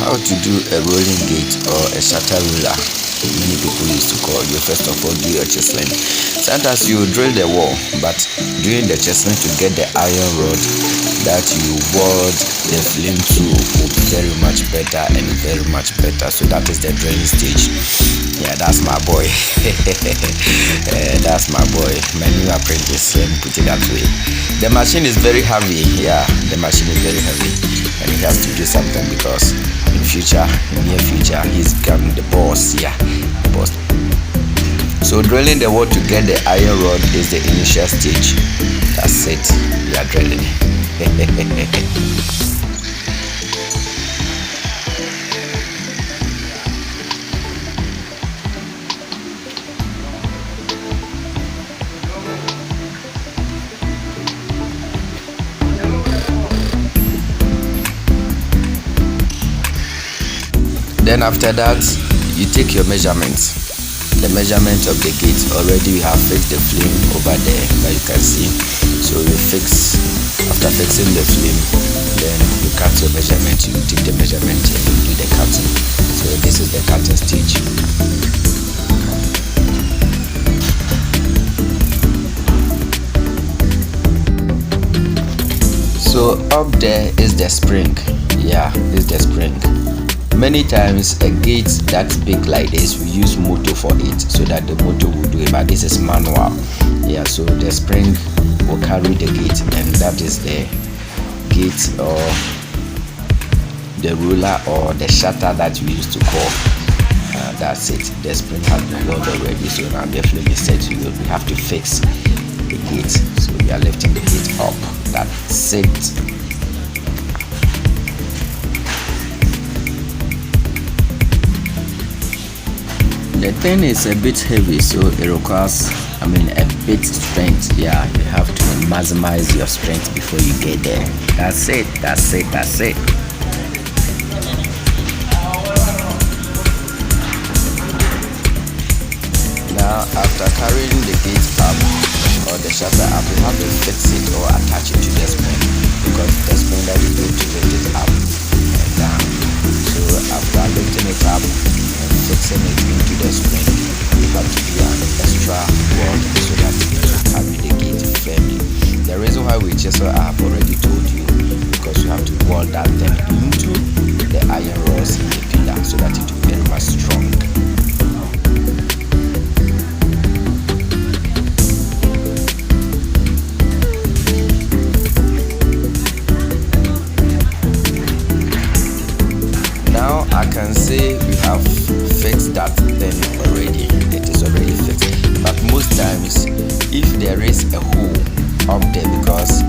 How to do a rolling gate or a shatter roller, many people used to call. You first of all do your chiseling. Sometimes you drill the wall, but doing the chiseling to get the iron rod that you weld the flame to will be very much better and very much better. So that is the drilling stage. Yeah, that's my boy. That's my boy, my new apprentice. Let me put it that way. The machine is very heavy. Yeah, the machine is very heavy, and he has to do something because in near future, he's becoming the boss. Yeah, the boss. So drilling the wall to get the iron rod is the initial stage. That's it. We are drilling. Then after that, you take your measurements. The measurement of the gate. Already we have fixed the flame over there, but you can see. So you fix. After fixing the flame, then you cut your measurement. You take the measurement and you do the cutting. So this is the cutting stage. So up there is the spring. Yeah, is the spring. Many times a gate that's big like this, we use motor for it so that the motor will do it, but this is manual. Yeah, so the spring will carry the gate, and that is the gate or the ruler or the shutter that we used to call. That's it. The spring has been welded already, so now the flame is set. We have to fix the gate, so we are lifting the gate up. That's it. The thing is a bit heavy, so it requires, a bit strength. Yeah, you have to maximize your strength before you get there. That's it. Now, after carrying the gate up or the shutter up, you have to fix it or attach it to the spring, because the spring that is going to lift it up and down. So after lifting it up and fixing it into the spring, you have to do an extra weld so that it will carry the gate firmly. The reason why we chisel, I have already told you, because you have to weld that thing into the iron rods in the pillar so that it will be very much strong. I can say we have fixed that thing already. It is already fixed. But most times, if there is a hole up there, because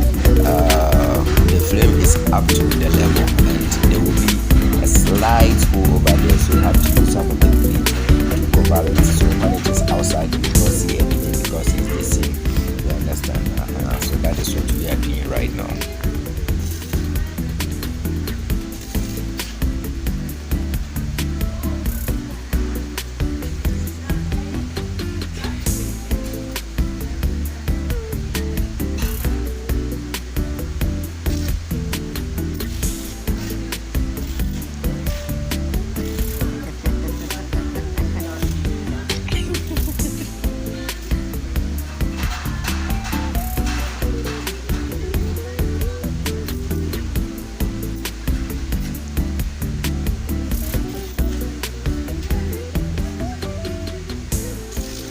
the flame is up to the level, and there will be a slight hole over there, so you have to use some of the glue to cover it. So when it is outside, you don't see anything because it's the same. You understand? So that is what we are doing right now.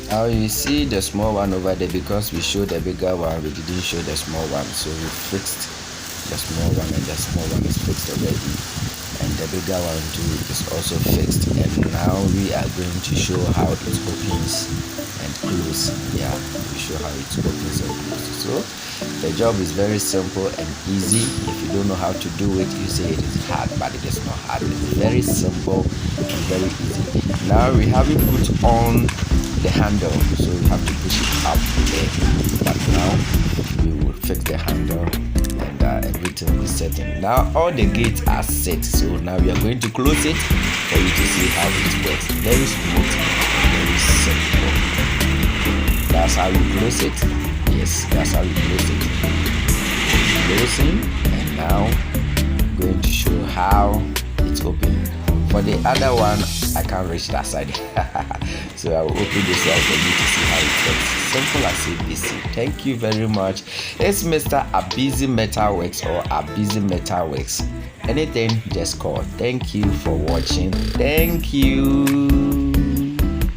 Now you see the small one over there, because we showed the bigger one, we didn't show the small one. So we fixed the small one, and the small one is fixed already, and the bigger one too is also fixed. And now we are going to show how it opens and closes. Yeah, we show how it opens and closes. So the job is very simple and easy. If you don't know how to do it, you say it is hard, but it is not hard. It's very simple and very easy. Now we haven't put on the handle, so we have to push it up there. But now we will fix the handle, and everything is setting. Now all the gates are set, so now we are going to close it for you to see how it works. Very smooth, very simple. That's how you close it. Yes, that's how you close it. Closing, and now I'm going to show how it's open. For the other one, I can't reach that side. So I will open this one for you to see how it works. Simple as ABC. Thank you very much. It's Mr. Abizi Metalworks or Abizi Metalworks. Anything, just call. Thank you for watching. Thank you.